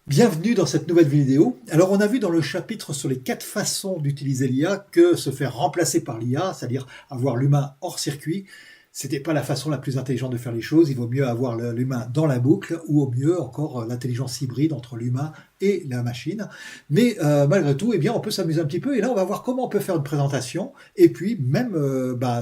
Bienvenue dans cette nouvelle vidéo. Alors on a vu dans le chapitre sur les 4 façons d'utiliser l'IA que se faire remplacer par l'IA, c'est-à-dire avoir l'humain hors circuit, c'était pas la façon la plus intelligente de faire les choses. Il vaut mieux avoir l'humain dans la boucle ou au mieux encore l'intelligence hybride entre l'humain et la machine. Mais malgré tout, eh bien, on peut s'amuser un petit peu et là on va voir comment on peut faire une présentation et puis même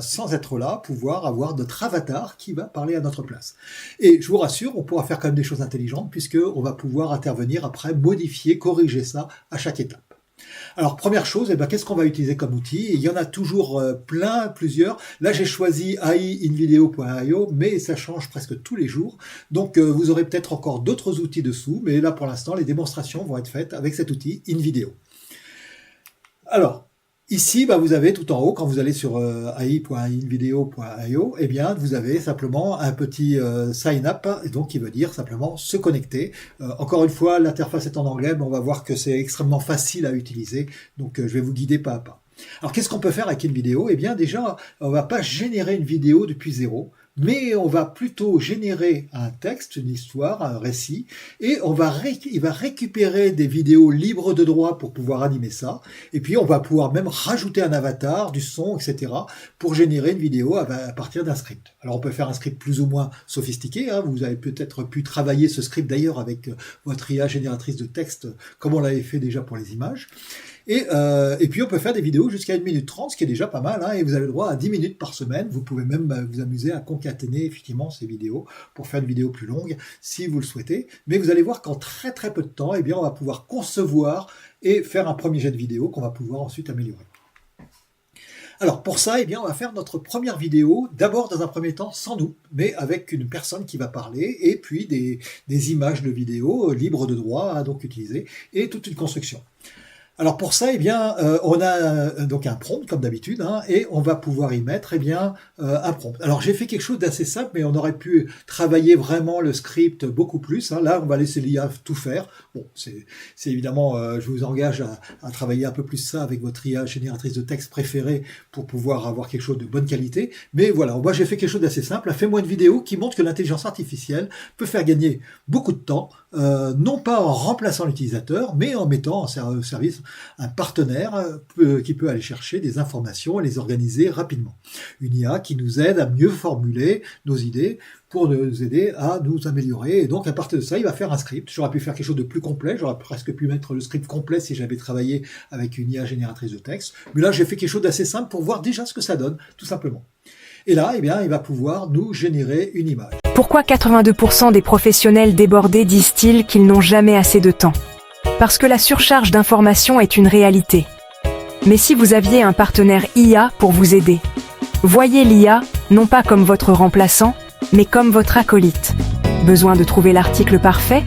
sans être là, pouvoir avoir notre avatar qui va parler à notre place. Et je vous rassure, on pourra faire quand même des choses intelligentes puisque on va pouvoir intervenir après, modifier, corriger ça à chaque étape. Alors première chose, eh ben, qu'est-ce qu'on va utiliser comme outil? Il y en a toujours plusieurs. Là j'ai choisi AI-invideo.io, mais ça change presque tous les jours. Donc vous aurez peut-être encore d'autres outils dessous, mais là pour l'instant les démonstrations vont être faites avec cet outil InVideo. Alors, ici, vous avez tout en haut, quand vous allez sur ai.invideo.io, eh bien, vous avez simplement un petit sign up, donc qui veut dire simplement se connecter. Encore une fois, l'interface est en anglais, mais on va voir que c'est extrêmement facile à utiliser, donc je vais vous guider pas à pas. Alors, qu'est-ce qu'on peut faire avec une vidéo? Eh bien, déjà, on va pas générer une vidéo depuis zéro, mais on va plutôt générer un texte, une histoire, un récit, et il va récupérer des vidéos libres de droit pour pouvoir animer ça, et puis on va pouvoir même rajouter un avatar, du son, etc., pour générer une vidéo à partir d'un script. Alors on peut faire un script plus ou moins sophistiqué, hein. Vous avez peut-être pu travailler ce script d'ailleurs avec votre IA génératrice de texte, comme on l'avait fait déjà pour les images. Et puis on peut faire des vidéos jusqu'à 1 minute 30, ce qui est déjà pas mal, hein, et vous avez le droit à 10 minutes par semaine. Vous pouvez même vous amuser à concaténer effectivement ces vidéos pour faire une vidéo plus longue si vous le souhaitez. Mais vous allez voir qu'en très très peu de temps, eh bien, on va pouvoir concevoir et faire un premier jet de vidéo qu'on va pouvoir ensuite améliorer. Alors pour ça, eh bien, on va faire notre première vidéo, d'abord dans un premier temps sans nous, mais avec une personne qui va parler, et puis des images de vidéos libres de droit à donc utiliser, et toute une construction. Alors pour ça, eh bien, on a donc un prompt comme d'habitude, hein, et on va pouvoir y mettre un prompt. Alors j'ai fait quelque chose d'assez simple, mais on aurait pu travailler vraiment le script beaucoup plus. Hein. Là, on va laisser l'IA tout faire. Bon, c'est évidemment, je vous engage à travailler un peu plus ça avec votre IA génératrice de texte préférée pour pouvoir avoir quelque chose de bonne qualité. Mais voilà, moi j'ai fait quelque chose d'assez simple. Fais-moi une vidéo qui montre que l'intelligence artificielle peut faire gagner beaucoup de temps, non pas en remplaçant l'utilisateur, mais en mettant en service un partenaire qui peut aller chercher des informations et les organiser rapidement. Une IA qui nous aide à mieux formuler nos idées pour nous aider à nous améliorer. Et donc, à partir de ça, il va faire un script. J'aurais pu faire quelque chose de plus complet. J'aurais presque pu mettre le script complet si j'avais travaillé avec une IA génératrice de texte. Mais là, j'ai fait quelque chose d'assez simple pour voir déjà ce que ça donne, tout simplement. Et là, eh bien, il va pouvoir nous générer une image. Pourquoi 82% des professionnels débordés disent-ils qu'ils n'ont jamais assez de temps ? Parce que la surcharge d'informations est une réalité. Mais si vous aviez un partenaire IA pour vous aider, voyez l'IA non pas comme votre remplaçant, mais comme votre acolyte. Besoin de trouver l'article parfait ?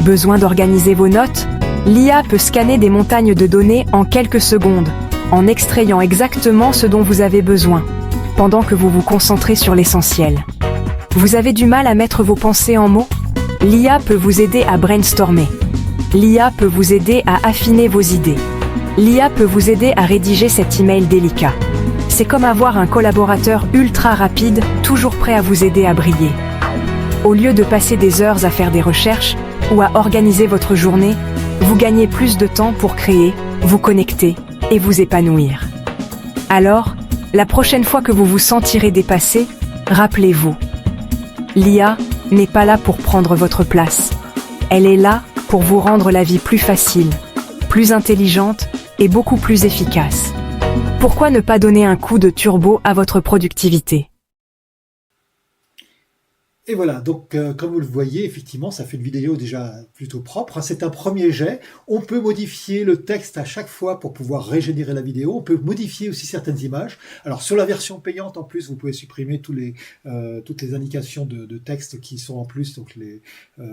Besoin d'organiser vos notes ? L'IA peut scanner des montagnes de données en quelques secondes, en extrayant exactement ce dont vous avez besoin, pendant que vous vous concentrez sur l'essentiel. Vous avez du mal à mettre vos pensées en mots ? L'IA peut vous aider à brainstormer. L'IA peut vous aider à affiner vos idées. L'IA peut vous aider à rédiger cet email délicat. C'est comme avoir un collaborateur ultra rapide, toujours prêt à vous aider à briller. Au lieu de passer des heures à faire des recherches ou à organiser votre journée, vous gagnez plus de temps pour créer, vous connecter et vous épanouir. Alors, la prochaine fois que vous vous sentirez dépassé, rappelez-vous, l'IA n'est pas là pour prendre votre place. Elle est là pour vous rendre la vie plus facile, plus intelligente et beaucoup plus efficace. Pourquoi ne pas donner un coup de turbo à votre productivité ? Et voilà, donc comme vous le voyez, effectivement, ça fait une vidéo déjà plutôt propre. C'est un premier jet. On peut modifier le texte à chaque fois pour pouvoir régénérer la vidéo. On peut modifier aussi certaines images. Alors sur la version payante, en plus, vous pouvez supprimer toutes les indications de texte qui sont en plus, donc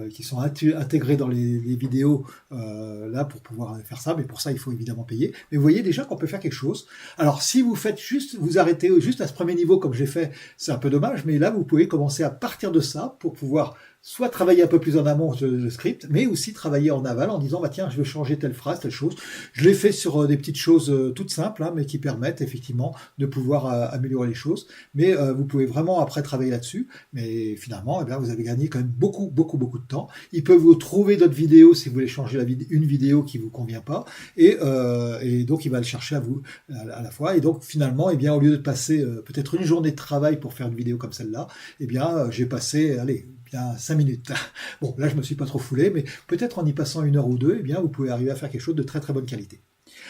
qui sont intégrées dans les vidéos là pour pouvoir faire ça. Mais pour ça, il faut évidemment payer. Mais vous voyez déjà qu'on peut faire quelque chose. Alors si vous faites vous arrêtez juste à ce premier niveau comme j'ai fait, c'est un peu dommage. Mais là, vous pouvez commencer à partir de ça pour pouvoir soit travailler un peu plus en amont sur le script, mais aussi travailler en aval en disant, bah tiens, je veux changer telle phrase, telle chose. Je l'ai fait sur des petites choses toutes simples, hein, mais qui permettent effectivement de pouvoir améliorer les choses. Mais vous pouvez vraiment après travailler là-dessus. Mais finalement, eh bien, vous avez gagné quand même beaucoup de temps. Il peut vous trouver d'autres vidéos si vous voulez changer une vidéo qui vous convient pas. Et donc, il va le chercher à vous à la fois. Et donc, finalement, eh bien, au lieu de passer peut-être une journée de travail pour faire une vidéo comme celle-là, eh bien, j'ai passé, allez, bien 5 minutes. Bon, là, je me suis pas trop foulé, mais peut-être en y passant 1 heure ou 2, eh bien, vous pouvez arriver à faire quelque chose de très bonne qualité.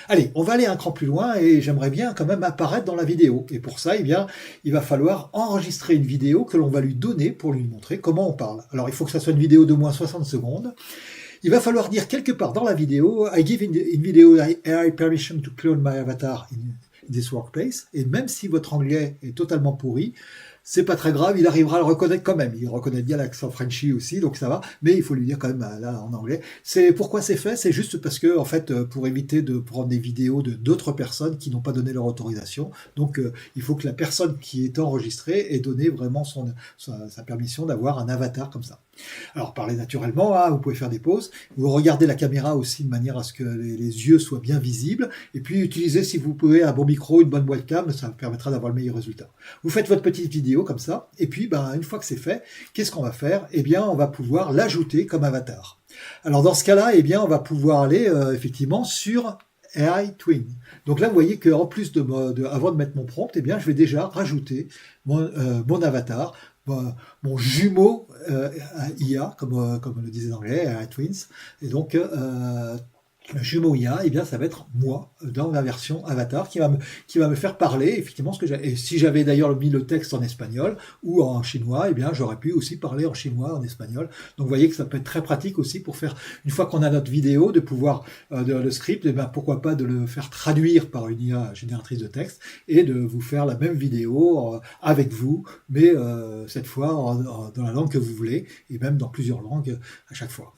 Allez, on va aller un cran plus loin et j'aimerais bien quand même apparaître dans la vidéo. Et pour ça, eh bien, il va falloir enregistrer une vidéo que l'on va lui donner pour lui montrer comment on parle. Alors, il faut que ça soit une vidéo d'au moins 60 secondes. Il va falloir dire quelque part dans la vidéo, I give in video AI permission to clone my avatar in this workplace. Et même si votre anglais est totalement pourri, c'est pas très grave, il arrivera à le reconnaître quand même. Il reconnaît bien l'accent Frenchy aussi, donc ça va. Mais il faut lui dire quand même là en anglais. C'est pourquoi c'est fait, c'est juste parce que en fait, pour éviter de prendre des vidéos de d'autres personnes qui n'ont pas donné leur autorisation. Donc, il faut que la personne qui est enregistrée ait donné vraiment sa permission d'avoir un avatar comme ça. Alors, parlez naturellement, hein, vous pouvez faire des pauses. Vous regardez la caméra aussi de manière à ce que les yeux soient bien visibles. Et puis, utilisez, si vous pouvez, un bon micro, une bonne webcam, ça permettra d'avoir le meilleur résultat. Vous faites votre petite vidéo comme ça. Et puis, une fois que c'est fait, qu'est-ce qu'on va faire? Eh bien, on va pouvoir l'ajouter comme avatar. Alors, dans ce cas-là, eh bien, on va pouvoir aller effectivement sur AI Twin. Donc là, vous voyez qu'en plus avant de mettre mon prompt, eh bien, je vais déjà rajouter mon avatar, mon jumeau IA, comme le disait en anglais, AI Twins. Et donc, le jumeau IA, eh bien, ça va être moi dans la version avatar qui va me faire parler effectivement ce que j'ai. Et si j'avais d'ailleurs mis le texte en espagnol ou en chinois, eh bien, j'aurais pu aussi parler en chinois, en espagnol. Donc, vous voyez que ça peut être très pratique aussi pour faire, une fois qu'on a notre vidéo, de pouvoir le script, eh bien, pourquoi pas de le faire traduire par une IA génératrice de texte et de vous faire la même vidéo avec vous, mais cette fois dans la langue que vous voulez et même dans plusieurs langues à chaque fois.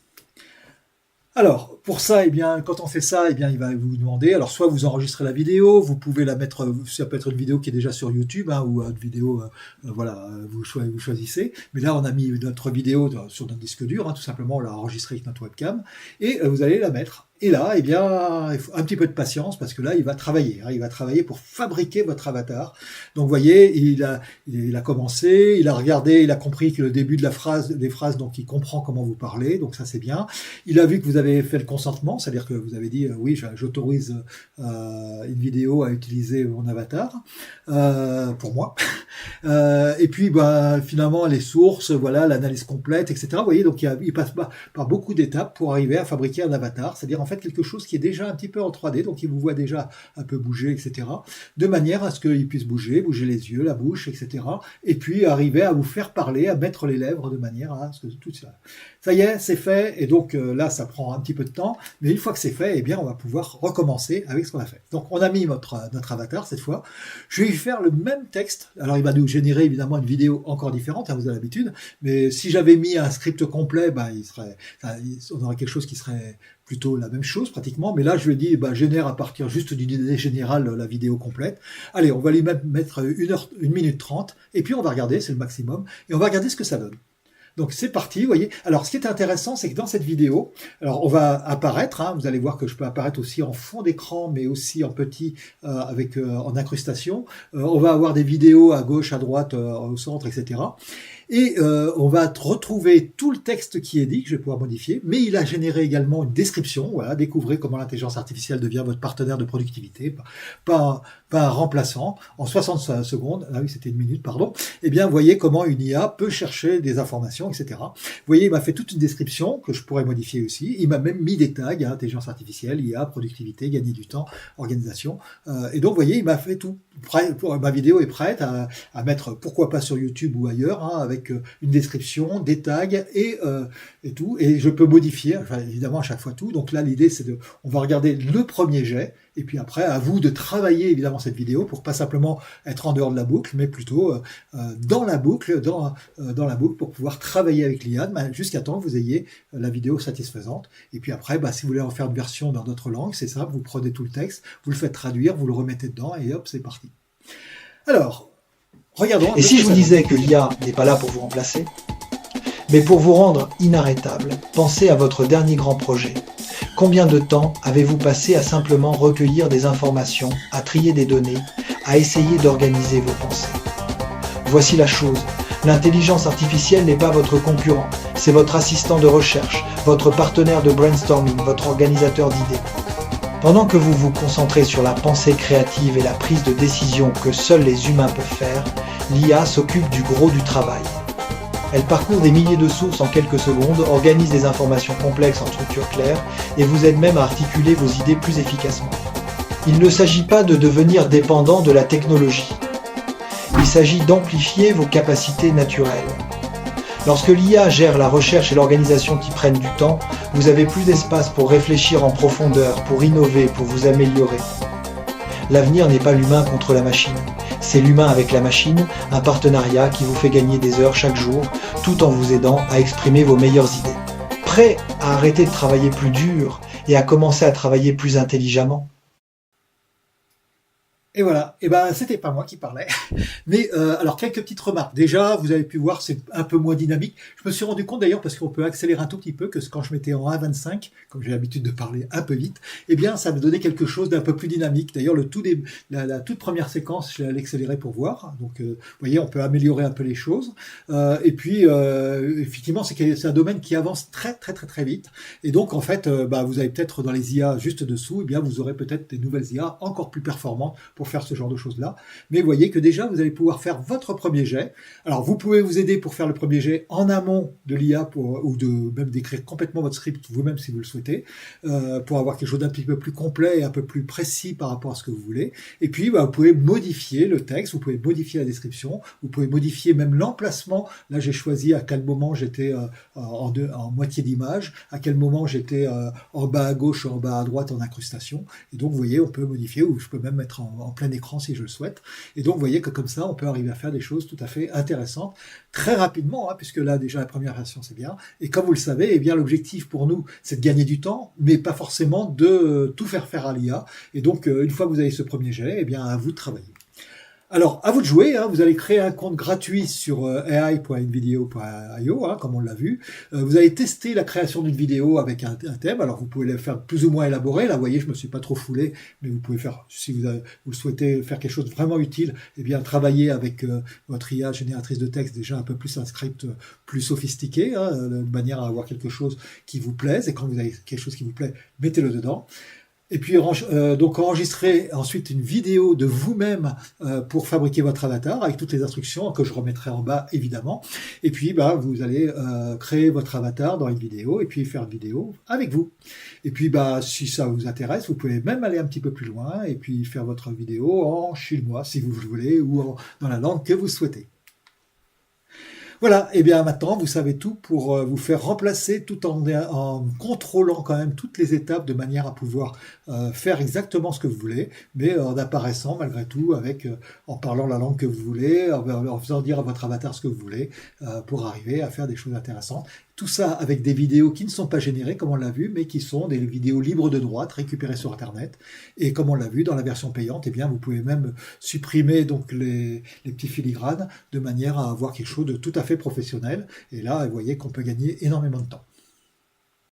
Alors, pour ça, eh bien, quand on fait ça, eh bien, il va vous demander, alors soit vous enregistrez la vidéo, vous pouvez la mettre, ça peut être une vidéo qui est déjà sur YouTube, hein, ou une vidéo, voilà, vous choisissez. Mais là, on a mis notre vidéo sur notre disque dur, hein, tout simplement, on l'a enregistrée avec notre webcam, et vous allez la mettre. Et là, eh bien, il faut un petit peu de patience parce que là, il va travailler. Hein, il va travailler pour fabriquer votre avatar. Donc, vous voyez, il a commencé, il a regardé, il a compris que le début de des phrases, donc il comprend comment vous parlez. Donc, ça, c'est bien. Il a vu que vous avez fait le consentement, c'est-à-dire que vous avez dit, oui, j'autorise une vidéo à utiliser mon avatar pour moi. Et puis, finalement, les sources, voilà, l'analyse complète, etc. Vous voyez, donc il passe par beaucoup d'étapes pour arriver à fabriquer un avatar, c'est-à-dire en fait quelque chose qui est déjà un petit peu en 3D, donc il vous voit déjà un peu bouger, etc. De manière à ce qu'il puisse bouger les yeux, la bouche, etc. Et puis arriver à vous faire parler, à mettre les lèvres de manière à ce que tout ça y est, c'est fait. Et donc là, ça prend un petit peu de temps, mais une fois que c'est fait, eh bien, on va pouvoir recommencer avec ce qu'on a fait. Donc on a mis notre avatar cette fois. Je vais lui faire le même texte. Alors il va nous générer évidemment une vidéo encore différente, hein, vous avez l'habitude. Mais si j'avais mis un script complet, on aurait quelque chose qui serait plutôt la même chose pratiquement, mais là je lui ai dit génère à partir juste d'une idée générale la vidéo complète. Allez, on va lui mettre 1 minute 30 et puis on va regarder, c'est le maximum, et on va regarder ce que ça donne. Donc c'est parti, vous voyez. Alors ce qui est intéressant, c'est que dans cette vidéo, alors on va apparaître, hein, vous allez voir que je peux apparaître aussi en fond d'écran, mais aussi en petit, en incrustation. On va avoir des vidéos à gauche, à droite, au centre, etc. Et on va retrouver tout le texte qui est dit, que je vais pouvoir modifier, mais il a généré également une description, voilà, découvrez comment l'intelligence artificielle devient votre partenaire de productivité, pas un remplaçant, en 60 secondes, ah oui c'était 1 minute, pardon, eh bien vous voyez comment une IA peut chercher des informations, etc. Vous voyez, il m'a fait toute une description que je pourrais modifier aussi, il m'a même mis des tags, hein, intelligence artificielle, IA, productivité, gagner du temps, organisation, et donc vous voyez, il m'a fait tout. Ma vidéo est prête à mettre, pourquoi pas sur YouTube ou ailleurs, hein, avec une description, des tags et tout, et je peux modifier, enfin, évidemment à chaque fois tout. Donc là l'idée c'est on va regarder le premier jet, et puis après à vous de travailler évidemment cette vidéo pour pas simplement être en dehors de la boucle, mais plutôt dans la boucle, dans la boucle pour pouvoir travailler avec l'IA jusqu'à temps que vous ayez la vidéo satisfaisante. Et puis après, si vous voulez en faire une version dans d'autres langues, c'est simple, vous prenez tout le texte, vous le faites traduire, vous le remettez dedans et hop, c'est parti. Alors, regardons. Et si je vous disais que l'IA n'est pas là pour vous remplacer, Mais pour vous rendre inarrêtable, pensez à votre dernier grand projet. Combien de temps avez-vous passé à simplement recueillir des informations, à trier des données, à essayer d'organiser vos pensées? Voici la chose, l'intelligence artificielle n'est pas votre concurrent, c'est votre assistant de recherche, votre partenaire de brainstorming, votre organisateur d'idées. Pendant que vous vous concentrez sur la pensée créative et la prise de décision que seuls les humains peuvent faire, l'IA s'occupe du gros du travail. Elle parcourt des milliers de sources en quelques secondes, organise des informations complexes en structure claire et vous aide même à articuler vos idées plus efficacement. Il ne s'agit pas de devenir dépendant de la technologie. Il s'agit d'amplifier vos capacités naturelles. Lorsque l'IA gère la recherche et l'organisation qui prennent du temps, vous avez plus d'espace pour réfléchir en profondeur, pour innover, pour vous améliorer. L'avenir n'est pas l'humain contre la machine. C'est l'humain avec la machine, un partenariat qui vous fait gagner des heures chaque jour, tout en vous aidant à exprimer vos meilleures idées. Prêt à arrêter de travailler plus dur et à commencer à travailler plus intelligemment? Et voilà, et ben c'était pas moi qui parlais, mais alors quelques petites remarques. Déjà, vous avez pu voir, c'est un peu moins dynamique. Je me suis rendu compte d'ailleurs, parce qu'on peut accélérer un tout petit peu, que quand je mettais en 1.25, comme j'ai l'habitude de parler un peu vite, eh bien ça me donnait quelque chose d'un peu plus dynamique. D'ailleurs, la toute première séquence, je l'ai accélérée pour voir. Donc, vous voyez, on peut améliorer un peu les choses. Et puis, effectivement, c'est un domaine qui avance très très très très vite. Et donc, en fait, vous avez peut-être dans les IA juste dessous, eh bien vous aurez peut-être des nouvelles IA encore plus performantes pour faire ce genre de choses-là. Mais vous voyez que déjà, vous allez pouvoir faire votre premier jet. Alors, vous pouvez vous aider pour faire le premier jet en amont de l'IA ou même d'écrire complètement votre script vous-même si vous le souhaitez, pour avoir quelque chose d'un petit peu plus complet et un peu plus précis par rapport à ce que vous voulez. Et puis, vous pouvez modifier le texte, vous pouvez modifier la description, vous pouvez modifier même l'emplacement. Là, j'ai choisi à quel moment j'étais en moitié d'image, à quel moment j'étais en bas à gauche ou en bas à droite en incrustation. Et donc, vous voyez, on peut modifier, ou je peux même mettre en plein écran si je le souhaite. Et donc, vous voyez que comme ça, on peut arriver à faire des choses tout à fait intéressantes très rapidement, puisque là, déjà, la première version, c'est bien. Et comme vous le savez, eh bien, l'objectif pour nous, c'est de gagner du temps, mais pas forcément de tout faire à l'IA. Et donc, une fois que vous avez ce premier jet, eh bien, à vous de travailler. Alors, à vous de jouer, vous allez créer un compte gratuit sur ai.nvideo.io, comme on l'a vu. Vous allez tester la création d'une vidéo avec un thème. Alors, vous pouvez le faire plus ou moins élaboré. Là, vous voyez, je me suis pas trop foulé, mais vous pouvez faire, si vous souhaitez faire quelque chose de vraiment utile, eh bien, travailler avec votre IA génératrice de texte, déjà un peu plus un script plus sophistiqué, de manière à avoir quelque chose qui vous plaise. Et quand vous avez quelque chose qui vous plaît, mettez-le dedans. Et puis donc enregistrer ensuite une vidéo de vous-même pour fabriquer votre avatar avec toutes les instructions que je remettrai en bas évidemment. Et puis vous allez créer votre avatar dans une vidéo et puis faire une vidéo avec vous. Et puis si ça vous intéresse, vous pouvez même aller un petit peu plus loin et puis faire votre vidéo en chinois si vous le voulez ou dans la langue que vous souhaitez. Voilà, et bien maintenant vous savez tout pour vous faire remplacer tout en contrôlant quand même toutes les étapes de manière à pouvoir faire exactement ce que vous voulez, mais en apparaissant malgré tout en parlant la langue que vous voulez, en faisant dire à votre avatar ce que vous voulez pour arriver à faire des choses intéressantes. Tout ça avec des vidéos qui ne sont pas générées, comme on l'a vu, mais qui sont des vidéos libres de droit, récupérées sur Internet. Et comme on l'a vu dans la version payante, eh bien, vous pouvez même supprimer donc les petits filigranes de manière à avoir quelque chose de tout à fait professionnel. Et là, vous voyez qu'on peut gagner énormément de temps.